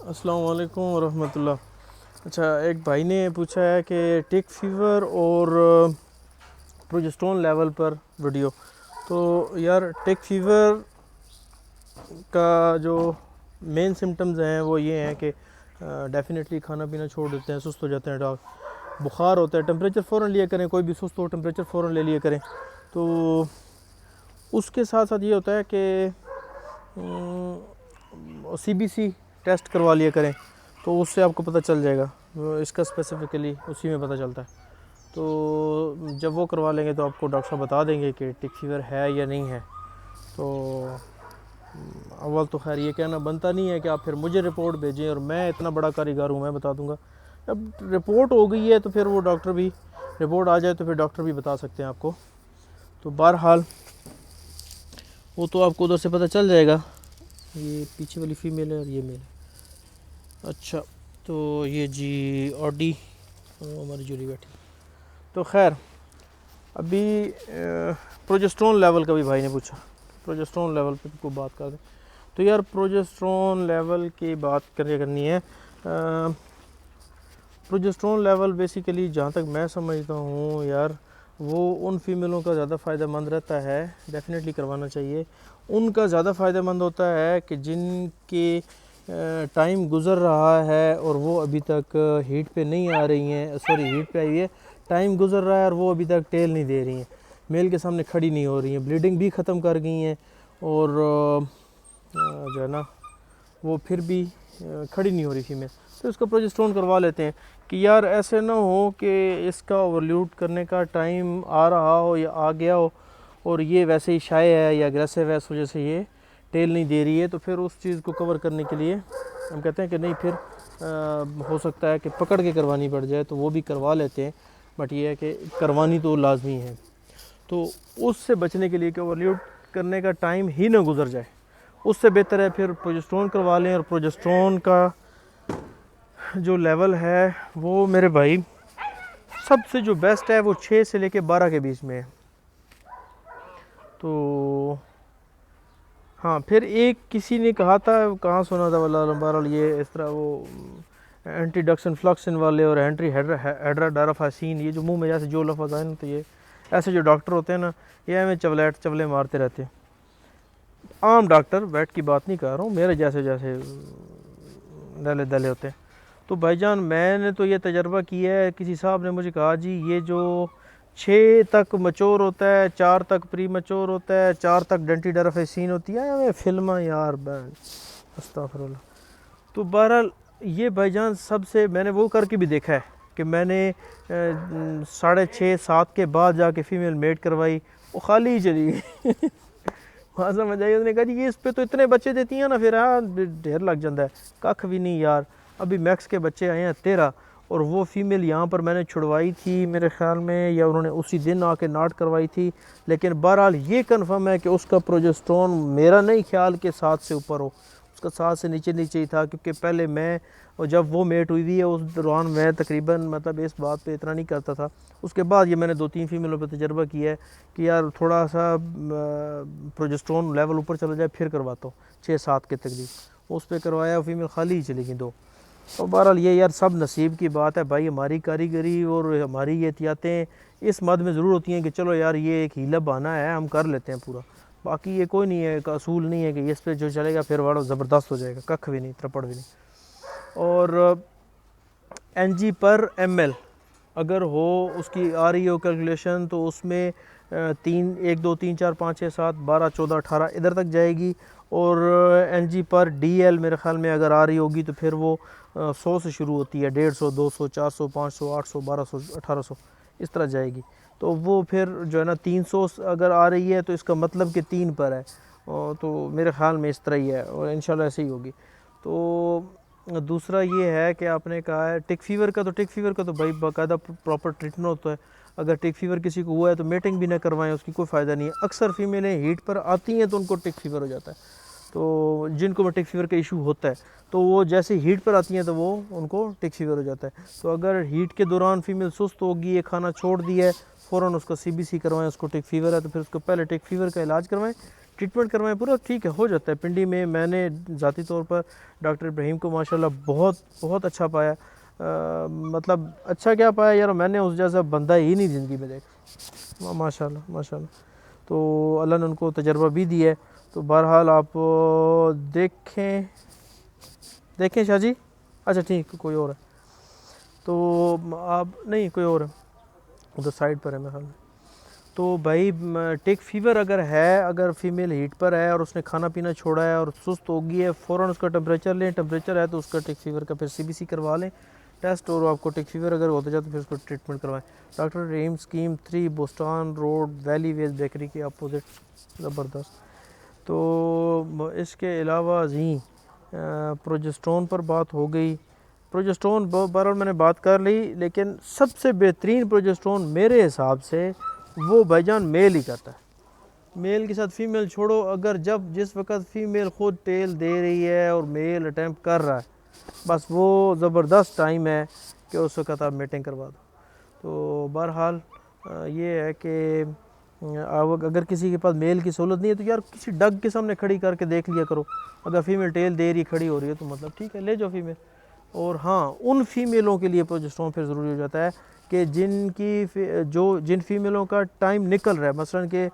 السلام علیکم ورحمۃ اللہ۔ اچھا، ایک بھائی نے پوچھا ہے کہ ٹیک فیور اور پروجسٹرون لیول پر ویڈیو۔ تو یار ٹیک فیور کا جو مین سمٹمز ہیں وہ یہ ہیں کہ ڈیفینیٹلی کھانا پینا چھوڑ دیتے ہیں، سست ہو جاتے ہیں ڈاگ، بخار ہوتا ہے، ٹمپریچر فوراً لیا کریں، کوئی بھی سست ہو ٹمپریچر فوراً لے لیا کریں۔ تو اس کے ساتھ ساتھ یہ ہوتا ہے کہ سی بی سی ٹیسٹ کروا لیا کریں، تو اس سے آپ کو پتہ چل جائے گا، اس کا اسپیسیفکلی اسی میں پتہ چلتا ہے۔ تو جب وہ کروا لیں گے تو آپ کو ڈاکٹر صاحب بتا دیں گے کہ ٹک فیور ہے یا نہیں ہے۔ تو اول تو خیر یہ کہنا بنتا نہیں ہے کہ آپ پھر مجھے رپورٹ بھیجیں، اور میں اتنا بڑا کاریگر ہوں، میں بتا دوں گا۔ اب رپورٹ ہو گئی ہے تو پھر وہ ڈاکٹر بھی، رپورٹ آ جائے تو پھر ڈاکٹر بھی بتا سکتے ہیں آپ کو۔ تو بہرحال وہ تو آپ کو ادھر سے پتہ چل جائے گا۔ یہ پیچھے والی فیمیل ہے اور یہ میل ہے۔ اچھا، تو یہ جی آڈی ہماری جوڑی بیٹھی۔ تو خیر ابھی پروجسٹرون لیول کا بھی بھائی نے پوچھا، پروجسٹرون لیول پہ کو بات کر دیں۔ تو یار پروجسٹرون لیول کی بات کرنی ہے۔ پروجسٹرون لیول بیسیکلی جہاں تک میں سمجھتا ہوں یار، وہ ان فیمیلوں کا زیادہ فائدہ مند رہتا ہے، ڈیفینیٹلی کروانا چاہیے۔ ان کا زیادہ فائدہ مند ہوتا ہے کہ جن کے ٹائم گزر رہا ہے اور وہ ابھی تک ہیٹ پہ نہیں آ رہی ہیں، ہیٹ پہ آئی ہے، ٹائم گزر رہا ہے اور وہ ابھی تک ٹیل نہیں دے رہی ہیں، میل کے سامنے کھڑی نہیں ہو رہی ہیں، بلیڈنگ بھی ختم کر گئی ہیں، اور جو ہے نا وہ پھر بھی کھڑی نہیں ہو رہی فیمیل، تو اس کا پروجسٹرون کروا لیتے ہیں کہ یار ایسے نہ ہو کہ اس کا اوورلیوٹ کرنے کا ٹائم آ رہا ہو یا آ گیا ہو اور یہ ویسے ہی شائع ہے یا اگریسو ہے، اس وجہ سے یہ ٹیل نہیں دے رہی ہے۔ تو پھر اس چیز کو کور کرنے کے لیے ہم کہتے ہیں کہ نہیں، پھر ہو سکتا ہے کہ پکڑ کے کروانی پڑ جائے، تو وہ بھی کروا لیتے ہیں، بٹ یہ ہے کہ کروانی تو لازمی ہے۔ تو اس سے بچنے کے لیے کہ اوورلیوٹ کرنے کا ٹائم ہی نہ گزر جائے، اس سے بہتر ہے پھر پروجسٹرون کروا لیں۔ اور پروجسٹرون کا جو لیول ہے وہ میرے بھائی سب سے جو بیسٹ ہے وہ 6 سے لے کے 12 کے بیچ میں ہے۔ تو ہاں، پھر ایک کسی نے کہا تھا، کہاں سنا تھا والا بہرحال یہ اس طرح وہ اینٹی ڈکسن فلکسن والے اور اینٹی ہیڈراڈارافاسین، یہ جو منہ میں جیسے جو لفظ آئے نا، تو یہ ایسے جو ڈاکٹر ہوتے ہیں نا، یہ ہمیں چولے مارتے رہتے ہیں۔ عام ڈاکٹر، ویٹ کی بات نہیں کر رہا ہوں، میرے جیسے دلے دلے ہوتے ہیں۔ تو بھائی جان میں نے تو یہ تجربہ کیا ہے، کسی صاحب نے مجھے کہا جی یہ جو 6 تک میچور ہوتا ہے، 4 تک پری میچور ہوتا ہے، 4 تک ڈینٹی ڈرافیسین ہوتی ہے، ہمیں فلمیں یار استغفر اللہ۔ تو بہرحال یہ بھائی جان سب سے میں نے وہ کر کے بھی دیکھا ہے کہ میں نے 6.5 7 کے بعد جا کے فیمیل میٹ کروائی، وہ خالی ہی چلی گئی۔ وہاں سمجھ آئی، اس نے کہا جی یہ اس پہ تو اتنے بچے دیتی ہیں نا، پھر ڈھیر لگ جاتا ہے، ککھ بھی نہیں یار۔ ابھی میکس کے بچے آئے ہیں 13، اور وہ فیمیل یہاں پر میں نے چھڑوائی تھی میرے خیال میں، یا انہوں نے اسی دن آ کے ناٹ کروائی تھی، لیکن بہرحال یہ کنفرم ہے کہ اس کا پروجسٹرون میرا نہیں خیال کہ 7 سے اوپر ہو، اس کا 7 سے نیچے نیچے ہی تھا، کیونکہ پہلے میں اور جب وہ میٹ ہوئی ہے اس دوران میں تقریباً مطلب اس بات پہ اتنا نہیں کرتا تھا۔ اس کے بعد یہ میں نے 2-3 فیمیلوں پہ تجربہ کیا ہے کہ یار تھوڑا سا پروجسٹرون لیول اوپر چلا جائے پھر کرواتا ہوں، 6-7 کے تقریب اس پہ کروایا، فیمیل خالی ہی چلی گئی 2۔ اور بہرحال یہ یار سب نصیب کی بات ہے بھائی، ہماری کاریگری اور ہماری یہ احتیاطیں اس مد میں ضرور ہوتی ہیں کہ چلو یار یہ ایک ہیلا بہانہ ہے، ہم کر لیتے ہیں پورا، باقی یہ کوئی نہیں ہے، ایک اصول نہیں ہے کہ اس پہ جو چلے گا پھر واڑو زبردست ہو جائے گا، ککھ بھی نہیں، ترپڑ بھی نہیں۔ اور این جی پر ایم ایل اگر ہو اس کی آ رہی ہو کیلکولیشن، تو اس میں 1 2 3 4 5 6 7 12 14 18 ادھر تک جائے گی، اور این جی پر ڈی ایل میرے خیال میں اگر آ رہی ہوگی تو پھر وہ 100 سے شروع ہوتی ہے، 150 200 400 500 800 1200 1800 اس طرح جائے گی۔ تو وہ پھر جو ہے نا 300 اگر آ رہی ہے تو اس کا مطلب کہ 3 پر ہے، تو میرے خیال میں اس طرح ہی ہے، اور انشاءاللہ ایسے ہی ہوگی۔ تو دوسرا یہ ہے کہ آپ نے کہا ہے ٹک فیور کا، تو ٹک فیور کا تو بھائی باقاعدہ پراپر ٹریٹمنٹ ہوتا ہے۔ اگر ٹک فیور کسی کو ہوا ہے تو میٹنگ بھی نہ کروائیں، اس کی کوئی فائدہ نہیں ہے۔ اکثر فیمیلیں ہیٹ پر آتی ہیں تو ان کو ٹک فیور ہو جاتا ہے، تو جن کو ٹک فیور کا ایشو ہوتا ہے تو وہ جیسے ہیٹ پر آتی ہیں تو وہ ان کو ٹک فیور ہو جاتا ہے۔ تو اگر ہیٹ کے دوران فیمیل سست ہوگی، یہ کھانا چھوڑ دیا ہے، فوراً اس کا سی بی سی کروائیں، اس کو ٹک فیور ہے تو پھر اس کو پہلے ٹک فیور کا علاج کروائیں، ٹریٹمنٹ کروائیں پورا، ٹھیک ہے ہو جاتا ہے. پنڈی میں میں نے ذاتی طور پر ڈاکٹر ابراہیم کو ماشاءاللہ بہت اچھا پایا. مطلب اچھا کیا پایا یار، میں نے اس جیسا بندہ ہی نہیں زندگی میں دیکھا. ماشاءاللہ ماشاءاللہ. تو اللہ نے ان کو تجربہ بھی دیا ہے. تو بہرحال آپ دیکھیں شاہ جی. اچھا ٹھیک، کوئی اور ہے تو آپ نہیں، کوئی اور ہے ادھر سائڈ پر ہے میرے خیال میں. تو بھائی ٹیک فیور اگر ہے، اگر فیمیل ہیٹ پر ہے اور اس نے کھانا پینا چھوڑا ہے اور سست ہو گئی ہے، فوراً اس کا ٹمپریچر لیں. ٹمپریچر ہے تو اس کا ٹیک فیور کا پھر CBC کروا لیں ٹیسٹ، اور آپ کو ٹیک فیور اگر ہوتا جائے تو پھر اس کو ٹریٹمنٹ کروائیں. ڈاکٹر رحیم اسکیم 3 بوسٹان روڈ ویلی ویز بیکری کے اپوزٹ. زبردست. تو اس کے علاوہ پروجسٹرون پر بات ہو گئی. پروجسٹرون بہرحال میں نے بات کر لی، لیکن سب سے بہترین پروجسٹرون میرے حساب سے وہ بھائی جان میل ہی کرتا ہے. میل کے ساتھ فیمیل چھوڑو، اگر جس وقت فیمیل خود ٹیل دے رہی ہے اور میل اٹیمپٹ کر رہا ہے، بس وہ زبردست ٹائم ہے کہ اس وقت آپ میٹنگ کروا دو. تو بہرحال یہ ہے کہ اگر کسی کے پاس میل کی سہولت نہیں ہے تو یار کسی ڈگ کے سامنے کھڑی کر کے دیکھ لیا کرو. اگر فیمیل ٹیل دے رہی کھڑی ہو رہی ہے تو مطلب ٹھیک ہے، لے جاؤ فیمیل. اور ہاں، ان فیمیلوں کے لیے پروجسٹرون پھر ضروری ہو جاتا ہے کہ جن فیمیلوں کا ٹائم نکل رہا ہے، مثلا کہ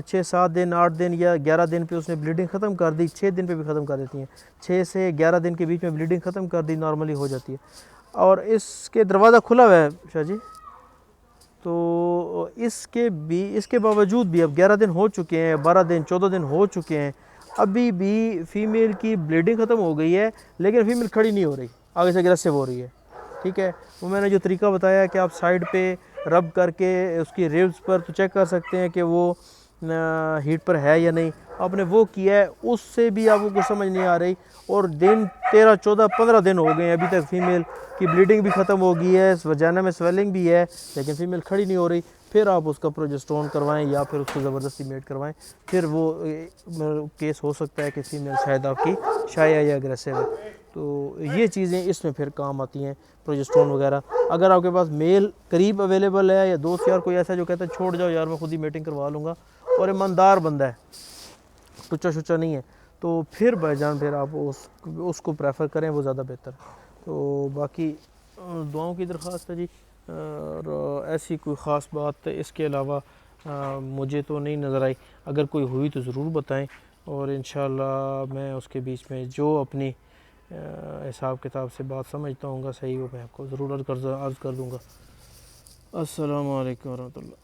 6-7 دن 8 دن یا 11 دن پہ اس نے بلیڈنگ ختم کر دی، 6 دن پہ بھی ختم کر دیتی ہیں. 6 سے 11 دن کے بیچ میں بلیڈنگ ختم کر دی، نارملی ہو جاتی ہے. اور اس کے دروازہ کھلا ہوا ہے شاہ جی. تو اس کے باوجود بھی اب 11 دن ہو چکے ہیں، 12 دن 14 دن ہو چکے ہیں، ابھی بھی فیمیل کی بلیڈنگ ختم ہو گئی ہے لیکن فیمیل کھڑی نہیں ہو رہی، آگے سے اگریسو ہو رہی ہے. ٹھیک ہے، وہ میں نے جو طریقہ بتایا کہ آپ سائڈ پہ رب کر کے اس کی ریبز پر تو چیک کر سکتے ہیں کہ وہ ہیٹ پر ہے یا نہیں. آپ نے وہ کیا ہے، اس سے بھی آپ کو سمجھ نہیں آ رہی، اور دن 13 14 15 دن ہو گئے ہیں، ابھی تک فیمیل کی بلیڈنگ بھی ختم ہو گئی ہے، وجائنا میں سویلنگ بھی ہے، لیکن فیمیل کھڑی نہیں ہو رہی. پھر آپ اس کا پروجسٹرون کروائیں یا پھر اس کو زبردستی میٹ کروائیں. پھر وہ کیس ہو سکتا ہے کہ فیمیل شاید آپ کی شائع یا اگریسو ہے. تو یہ چیزیں اس میں پھر کام آتی ہیں پروجسٹرون وغیرہ. اگر آپ کے پاس میل قریب اویلیبل ہے یا دوست یار کوئی ایسا جو کہتا ہے چھوڑ جاؤ یار میں خود ہی میٹنگ کروا لوں گا، اور ایماندار بندہ ہے، ٹچا شچا نہیں ہے، تو پھر بھائی جان پھر آپ اس کو پریفر کریں، وہ زیادہ بہتر. تو باقی دعاؤں کی درخواست ہے جی. اور ایسی کوئی خاص بات اس کے علاوہ مجھے تو نہیں نظر آئی. اگر کوئی ہوئی تو ضرور بتائیں، اور انشاءاللہ میں اس کے بیچ میں جو اپنی حساب کتاب سے بات سمجھتا ہوں گا صحیح، وہ میں آپ کو ضرور عرض کر دوں گا. السلام علیکم ورحمۃ اللہ.